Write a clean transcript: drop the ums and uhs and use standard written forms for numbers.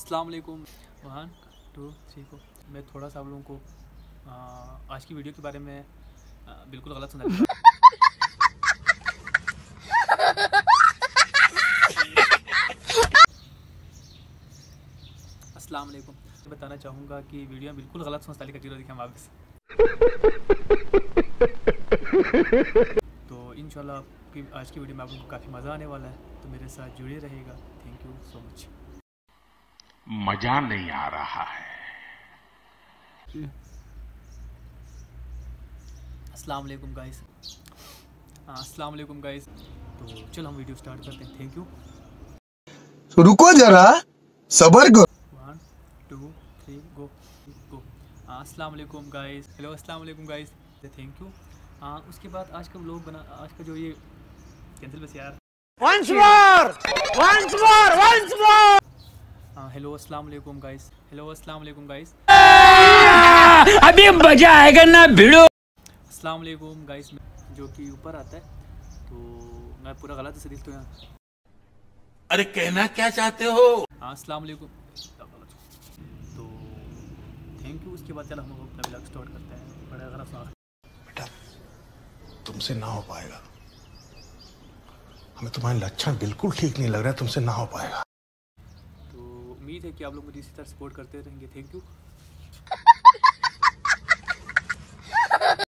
अस्सलाम वालेकुम। 1 2 3 को मैं थोड़ा सा आप लोगों को आज की वीडियो के बारे में बिल्कुल गलत सुना दिया। अस्सलाम वालेकुम। बताना चाहूँगा कि वीडियो में बिल्कुल गलत सोच ताली का जीरो दिखा वापस। तो इंशाल्लाह आपकी आज की वीडियो में आप लोगों को काफ़ी मज़ा आने वाला है, तो मेरे साथ जुड़े रहेगा। Thank you so much. मजा नहीं आ रहा है। अस्सलाम वालेकुम गाइस। अस्सलाम वालेकुम गाइस। तो चलो हम वीडियो स्टार्ट करते हैं। Thank you. रुको जरा सबर करो। 1 2 3 गो गो। अस्सलाम वालेकुम गाइस। हेलो अस्सलाम वालेकुम गाइस। Thank you. उसके बाद आज का व्लॉग बना, आज का जो ये कैंसिल बस यार। Once more. हेलो अस्सलाम वालेकुम गाइस। हेलो अस्सलाम वालेकुम गाइस। अभी मजा आएगा ना भिड़ो। अस्सलाम वालेकुम गाइस, जो कि ऊपर आता है तो मैं पूरा गलत से लिखता हूँ यहाँ। अरे कहना क्या चाहते हो? अस्सलाम वालेकुम। तो थैंक यू। उसके बाद चलो हम अपना व्लॉग स्टार्ट करते हैं। बड़ा गलत बेटा तुमसे ना हो पाएगा, हमें तुम्हारे लक्षण बिल्कुल ठीक नहीं लग रहा है, तुमसे ना हो पाएगा। तो उम्मीद है कि आप लोग मुझे इसी तरह सपोर्ट करते रहेंगे। Thank you.